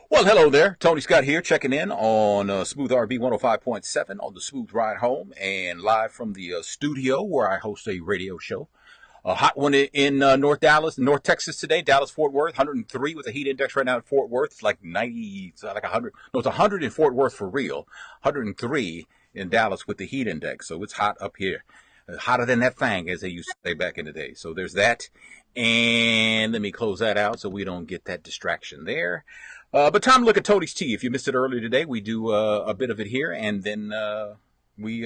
Well, hello there. Tony Scott here, checking in on Smooth RB 105.7 on the Smooth Ride Home and live from the studio where I host a radio show. A hot one in North Dallas, North Texas today, Dallas-Fort Worth, 103 with a heat index right now at Fort Worth. It's like 90, it's like 100. No, it's 100 in Fort Worth for real. 103 in Dallas with the heat index. So it's hot up here. Hotter than that thing, as they used to say back in the day. So there's that. And let me close that out so we don't get that distraction there. But time to look at Tony's Tea. If you missed it earlier today, we do a bit of it here, and then we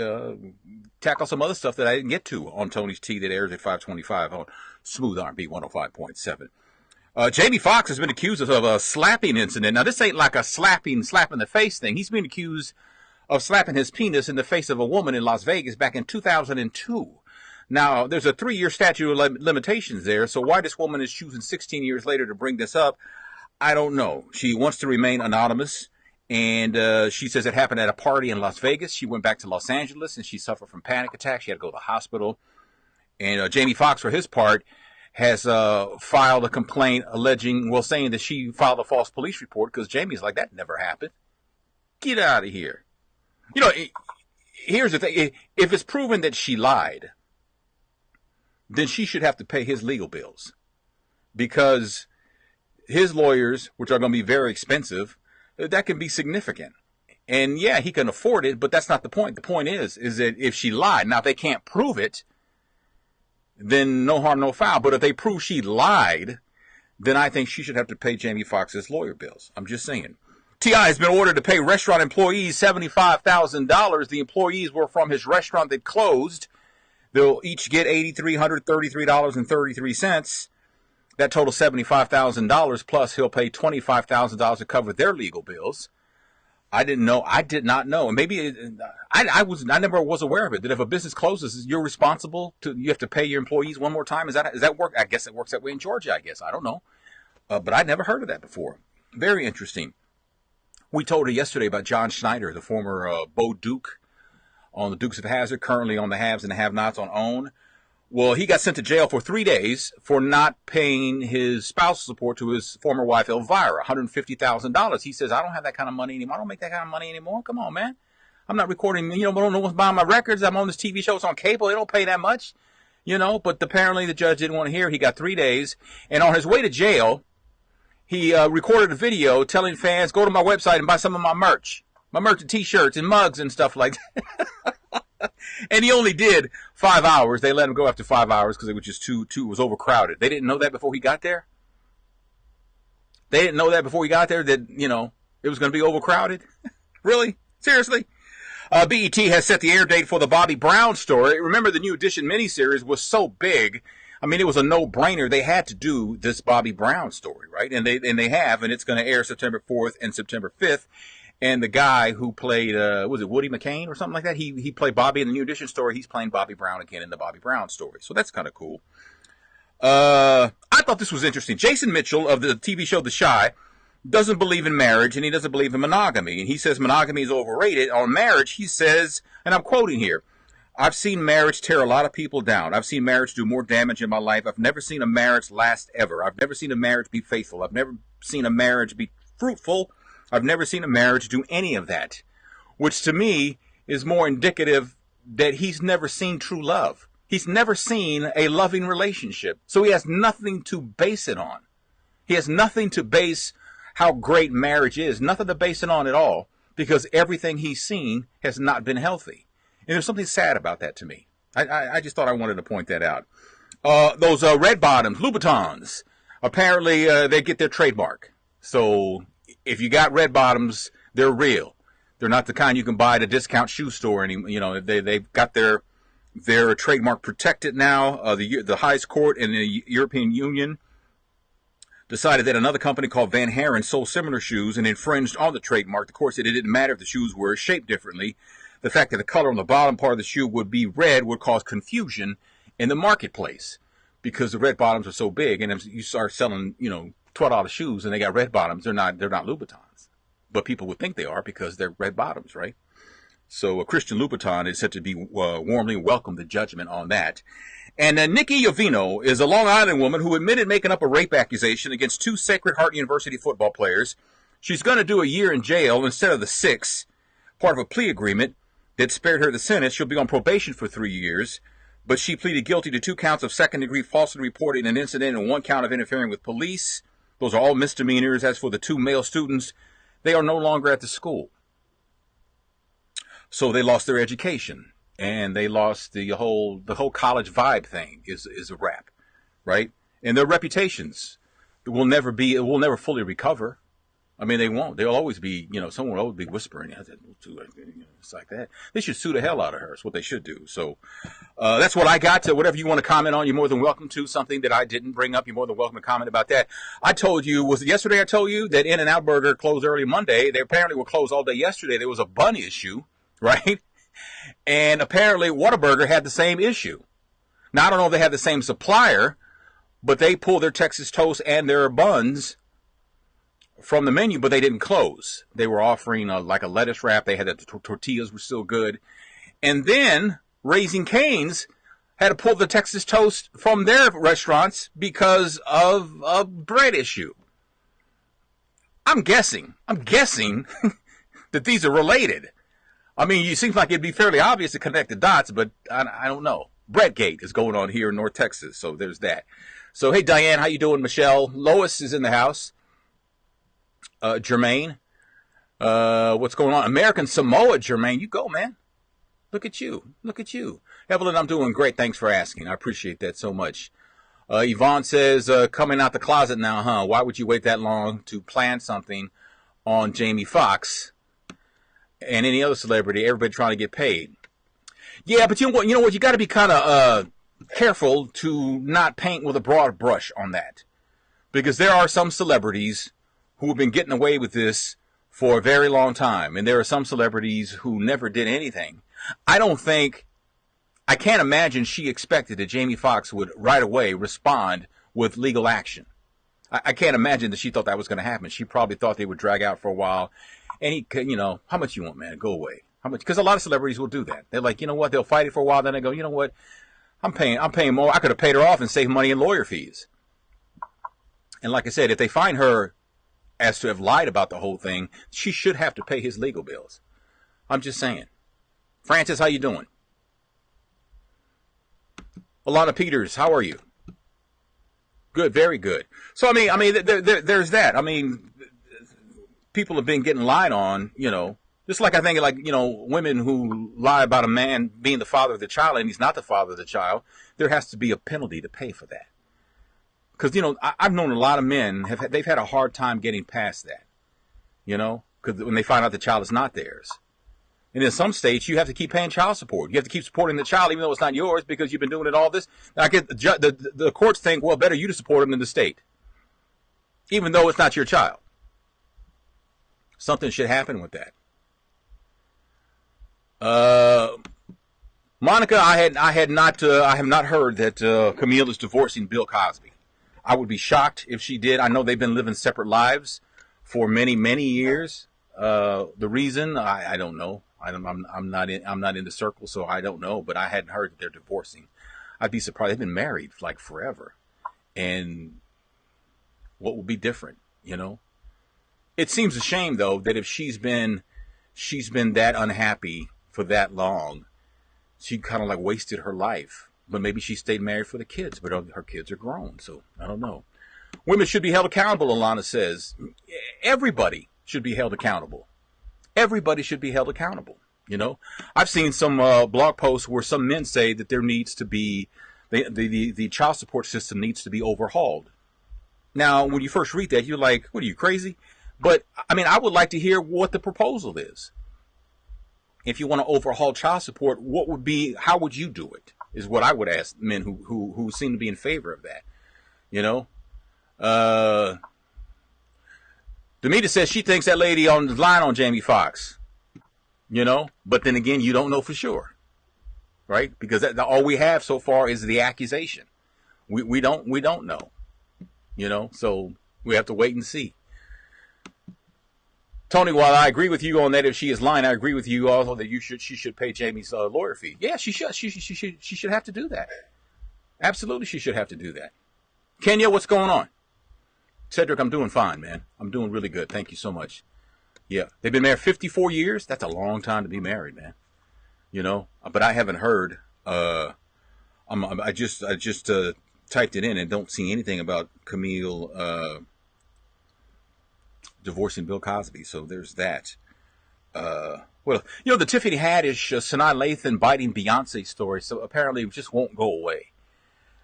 tackle some other stuff that I didn't get to on Tony's Tea that airs at 525 on Smooth R&B 105.7. Jamie Foxx has been accused of a slapping incident. Now, this ain't like a slap in the face thing. He's been accused of slapping his penis in the face of a woman in Las Vegas back in 2002. Now, there's a 3-year statute of limitations there, so why this woman is choosing 16 years later to bring this up, I don't know. She wants to remain anonymous, and she says it happened at a party in Las Vegas. She went back to Los Angeles, and she suffered from panic attacks. She had to go to the hospital. And Jamie Foxx, for his part, has filed a complaint saying that she filed a false police report because Jamie's like, that never happened. Get out of here. You know, here's the thing. If it's proven that she lied, then she should have to pay his legal bills because his lawyers, which are going to be very expensive, that can be significant. And yeah, he can afford it, but that's not the point. The point is that if she lied, now if they can't prove it, then no harm, no foul. But if they prove she lied, then I think she should have to pay Jamie Foxx's lawyer bills. I'm just saying. T.I. has been ordered to pay restaurant employees $75,000. The employees were from his restaurant that closed. They'll each get $8,333.33. That totals $75,000, plus he'll pay $25,000 to cover their legal bills. I did not know. And maybe I never was aware of it. That if a business closes, you're responsible you have to pay your employees one more time. Is that work? I guess it works that way in Georgia, I guess. I don't know. But I'd never heard of that before. Very interesting. We told her yesterday about John Schneider, the former Bo Duke on the Dukes of Hazzard, currently on the Haves and the Have-Nots on OWN. Well, he got sent to jail for 3 days for not paying his spousal support to his former wife, Elvira, $150,000. He says, I don't have that kind of money anymore. I don't make that kind of money anymore. Come on, man. I'm not recording. I don't know what's buying my records. I'm on this TV show. It's on cable. They don't pay that much, But apparently the judge didn't want to hear it. He got 3 days. And on his way to jail, he recorded a video telling fans, go to my website and buy some of my merch. My merch and T-shirts and mugs and stuff like that. And he only did 5 hours. They let him go after 5 hours because it was just it was overcrowded. They didn't know that before he got there. They didn't know that before he got there that, it was going to be overcrowded. Really? Seriously? BET has set the air date for the Bobby Brown story. Remember, the New Edition miniseries was so big. I mean, it was a no-brainer. They had to do this Bobby Brown story, right? And they have, and it's going to air September 4th and September 5th. And the guy who played, was it Woody McCain or something like that? He played Bobby in the New Edition story. He's playing Bobby Brown again in the Bobby Brown story. So that's kind of cool. I thought this was interesting. Jason Mitchell of the TV show The Chi doesn't believe in marriage, and he doesn't believe in monogamy. And he says monogamy is overrated. On marriage, he says, and I'm quoting here, I've seen marriage tear a lot of people down. I've seen marriage do more damage in my life. I've never seen a marriage last ever. I've never seen a marriage be faithful. I've never seen a marriage be fruitful. I've never seen a marriage do any of that, which to me is more indicative that he's never seen true love. He's never seen a loving relationship. So he has nothing to base it on. He has nothing to base how great marriage is, nothing to base it on at all, because everything he's seen has not been healthy. And there's something sad about that to me. I just thought I wanted to point that out. Those red bottoms, Louboutins, apparently they get their trademark. So if you got red bottoms, they're real. They're not the kind you can buy at a discount shoe store anymore. They've got their trademark protected now. The highest court in the European Union decided that another company called Van Haren sold similar shoes and infringed on the trademark. The court said it didn't matter if the shoes were shaped differently. The fact that the color on the bottom part of the shoe would be red would cause confusion in the marketplace because the red bottoms are so big. And if you start selling, $12 shoes and they got red bottoms, they're not Louboutins. But people would think they are because they're red bottoms, right? So a Christian Louboutin is said to be warmly welcome the judgment on that. And Nikki Iovino is a Long Island woman who admitted making up a rape accusation against two Sacred Heart University football players She's going to do a year in jail instead of the 6, part of a plea agreement that spared her the sentence. She'll be on probation for 3 years, but she pleaded guilty to 2 counts of second-degree falsely reporting an incident and 1 count of interfering with police. Those are all misdemeanors. As for the 2 male students, they are no longer at the school. So they lost their education, and they lost the whole college vibe thing is a wrap, right? And their reputations will never fully recover. I mean, they won't. They'll always be, someone will always be whispering. It's like that. They should sue the hell out of her. That's what they should do. So that's what I got. To whatever you want to comment on, you're more than welcome to. Something that I didn't bring up, you're more than welcome to comment about that. I told you, was it yesterday I told you that In-N-Out Burger closed early Monday? They apparently were closed all day yesterday. There was a bun issue, right? And apparently Whataburger had the same issue. Now, I don't know if they had the same supplier, but they pulled their Texas toast and their buns from the menu, but they didn't close. They were offering like a lettuce wrap. They had the tortillas were still good. And then Raising Cane's had to pull the Texas toast from their restaurants because of a bread issue. I'm guessing that these are related. I mean, it seems like it'd be fairly obvious to connect the dots, but I don't know. Breadgate is going on here in North Texas, so there's that. So, hey, Diane, how you doing? Michelle. Lois is in the house. Jermaine, what's going on? American Samoa, Jermaine, you go, man. Look at you. Evelyn, I'm doing great. Thanks for asking. I appreciate that so much. Yvonne says, coming out the closet now, huh? Why would you wait that long to plan something on Jamie Foxx and any other celebrity? Everybody trying to get paid. Yeah, but you know what? You got to be kind of careful to not paint with a broad brush on that, because there are some celebrities who have been getting away with this for a very long time. And there are some celebrities who never did anything. I can't imagine she expected that Jamie Foxx would right away respond with legal action. I can't imagine that she thought that was going to happen. She probably thought they would drag out for a while. And he, how much you want, man? Go away. How much? Because a lot of celebrities will do that. They're like, you know what? They'll fight it for a while. Then they go, you know what? I'm paying more. I could have paid her off and saved money in lawyer fees. And like I said, if they find her as to have lied about the whole thing, she should have to pay his legal bills. I'm just saying. Francis, how you doing? Alana Peters, how are you? Good, very good. So, I mean, there's that. I mean, people have been getting lied on, just like I think, women who lie about a man being the father of the child and he's not the father of the child, there has to be a penalty to pay for that. Because, I've known a lot of men, they've had a hard time getting past that, because when they find out the child is not theirs. And in some states, you have to keep paying child support. You have to keep supporting the child, even though it's not yours, because you've been doing it all this. I get the courts think, well, better you to support him than the state, even though it's not your child. Something should happen with that. Monica, I have not heard that Camille is divorcing Bill Cosby. I would be shocked if she did. I know they've been living separate lives for many, many years. The reason I don't know. I'm not in the circle, so I don't know. But I hadn't heard that they're divorcing. I'd be surprised. They've been married like forever, and what will be different? It seems a shame though that if she's been that unhappy for that long, she kind of like wasted her life. But maybe she stayed married for the kids, but her kids are grown, so I don't know. Women should be held accountable, Alana says. Everybody should be held accountable. Everybody should be held accountable, I've seen some blog posts where some men say that there needs to be, the child support system needs to be overhauled. Now, when you first read that, you're like, what are you, crazy? But, I would like to hear what the proposal is. If you want to overhaul child support, how would you do it? Is what I would ask men who seem to be in favor of that. Demeter says she thinks that lady on the line on Jamie Foxx. But then again, you don't know for sure, right? Because all we have so far is the accusation. We don't know, So we have to wait and see. Tony, while I agree with you on that, if she is lying, I agree with you also that she should pay Jamie's lawyer fee. Yeah, she should. She should have to do that. Absolutely, she should have to do that. Kenya, what's going on? Cedric, I'm doing fine, man. I'm doing really good. Thank you so much. Yeah, they've been married 54 years. That's a long time to be married, man. You know, but I haven't heard. I just typed it in and don't see anything about Camille divorcing Bill Cosby. So there's that. Well, you know, the Tiffany Haddish, Sanaa Lathan biting Beyonce story, so apparently it just won't go away.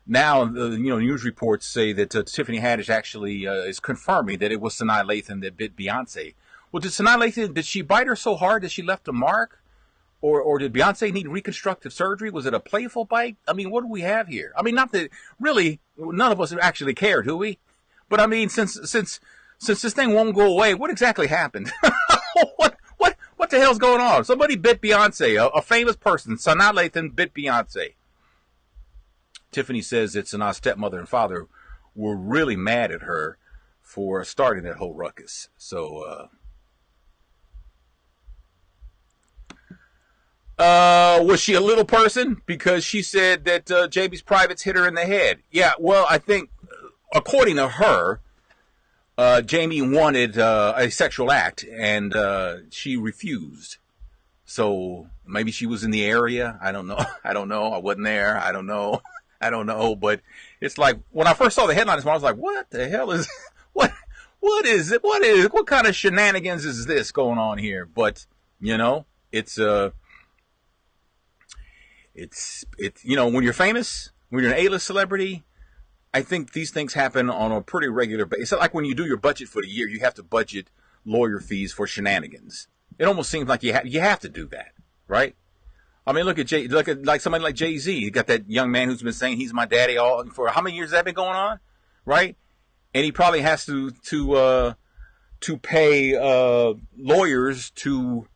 Now, news reports say that Tiffany Haddish actually is confirming that it was Sanaa Lathan that bit Beyonce. Well, did Sanaa Lathan, did she bite her so hard that she left a mark? Or did Beyonce need reconstructive surgery? Was it a playful bite? I mean, what do we have here? I mean, not that, really, none of us actually care, do we? But I mean, since this thing won't go away, what exactly happened? What the hell's going on? Somebody bit Beyonce, a famous person. Sanaa Lathan bit Beyonce. Tiffany says that Sanaa's stepmother and father were really mad at her for starting that whole ruckus. So, was she a little person? Because she said that JB's privates hit her in the head. Yeah, well, I think, according to her, Jamie wanted a sexual act, and she refused. So maybe she was in the area. I don't know. I wasn't there. I don't know. But it's like, when I first saw the headline this morning, I was like, what the hell is, what is it? What kind of shenanigans is this going on here? But, you know, it's when you're famous, when you're an A-list celebrity, I think these things happen on a pretty regular basis. It's like when you do your budget for the year, you have to budget lawyer fees for shenanigans. It almost seems like you have to do that, right? I mean, look at like somebody like Jay-Z. You got that young man who's been saying he's my daddy for how many years has that been going on, right? And he probably has to pay lawyers to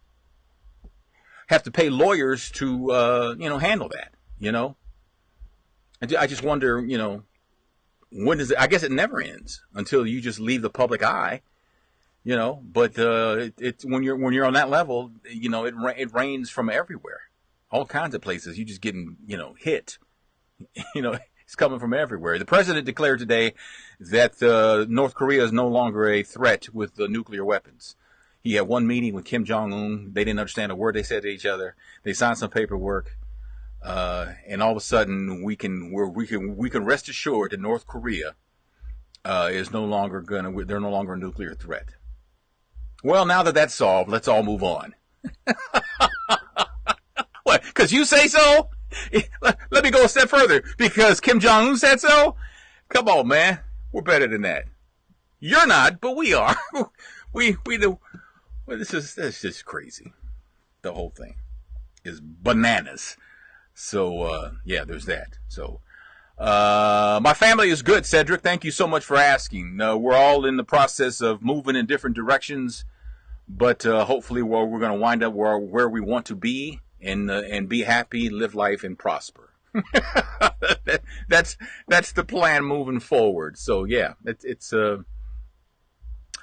handle that, you know. I just wonder, you know, when does it? I guess it never ends until you just leave the public eye, you know. But it's when you're on that level, you know, it rains from everywhere, all kinds of places. You just getting, you know, hit, you know. It's coming from everywhere. The president declared today that North Korea is no longer a threat with nuclear weapons. He had one meeting with Kim Jong-un. They didn't understand a word they said to each other. They signed some paperwork. And all of a sudden, we can rest assured that North Korea is no longer they're no longer a nuclear threat. Well, now that that's solved, let's all move on. What? Because you say so? Let me go a step further. Because Kim Jong-un said so? Come on, man. We're better than that. You're not, but we are. we do. Well, that's just crazy. The whole thing is bananas. So, yeah, there's that. So, my family is good, Cedric. Thank you so much for asking. We're all in the process of moving in different directions, but hopefully we're going to wind up where we want to be and be happy, live life, and prosper. That's the plan moving forward. So, yeah, it's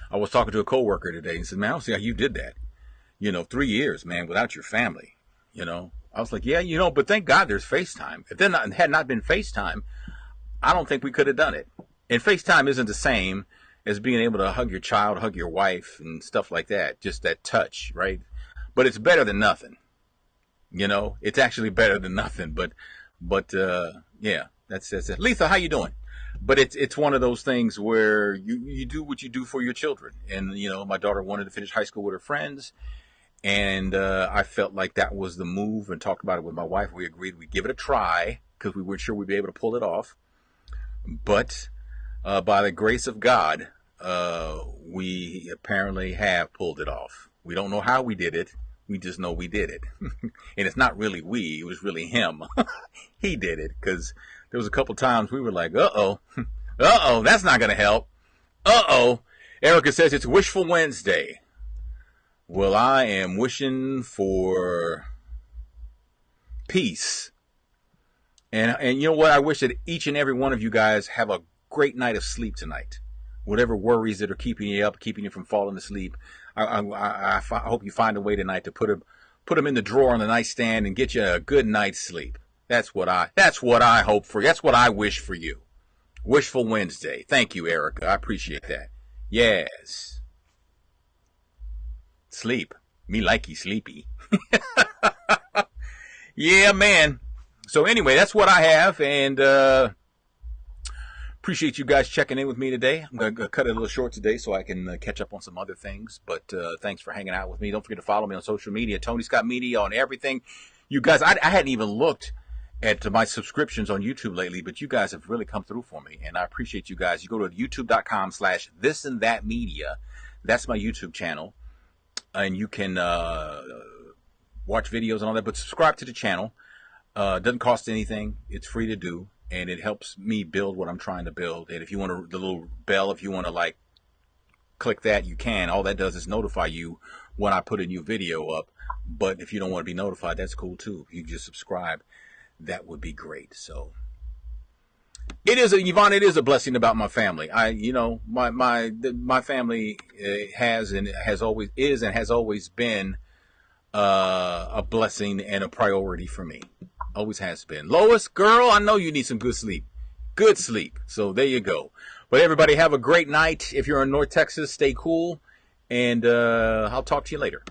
I was talking to a coworker today and said, man, I don't see how you did that. You know, 3 years, man, without your family, you know. I was like, yeah, you know, but thank God there's FaceTime. If there had not been FaceTime, I don't think we could have done it. And FaceTime isn't the same as being able to hug your child, hug your wife, and stuff like that. Just that touch, right? But it's better than nothing. You know, it's actually better than nothing. But yeah, that's it. Letha, how you doing? But it's one of those things where you do what you do for your children. And, you know, my daughter wanted to finish high school with her friends. And I felt like that was the move and talked about it with my wife. We agreed we'd give it a try because we weren't sure we'd be able to pull it off. But by the grace of God, we apparently have pulled it off. We don't know how we did it. We just know we did it. And it's not really we. It was really him. He did it because there was a couple times we were like, uh-oh, that's not going to help. Uh-oh. Erica says it's Wishful Wednesday. Well, I am wishing for peace. And you know what? I wish that each and every one of you guys have a great night of sleep tonight. Whatever worries that are keeping you up, keeping you from falling asleep, I hope you find a way tonight to put them in the drawer on the nightstand and get you a good night's sleep. That's what I hope for. That's what I wish for you. Wishful Wednesday. Thank you, Erica. I appreciate that. Yes. Sleep. Me likey sleepy. Yeah, man. So anyway, that's what I have, and appreciate you guys checking in with me today. I'm going to cut it a little short today so I can catch up on some other things, but thanks for hanging out with me. Don't forget to follow me on social media, Tony Scott Media on everything. You guys, I hadn't even looked at my subscriptions on YouTube lately, but you guys have really come through for me, and I appreciate you guys. You go to youtube.com/thisandthatmedia. That's my YouTube channel, and you can watch videos and all that, but subscribe to the channel. Doesn't cost anything. It's free to do, and it helps me build what I'm trying to build. And if you want to, the little bell, if you want to like click that, you can. All that does is notify you when I put a new video up. But if you don't want to be notified, that's cool too. If you just subscribe, that would be great. So it is Yvonne, it is a blessing about my family. My family has always been a blessing and a priority for me. Always has been. Lois, girl, I know you need some good sleep. Good sleep. So there you go. But everybody have a great night. If you're in North Texas, stay cool. And I'll talk to you later.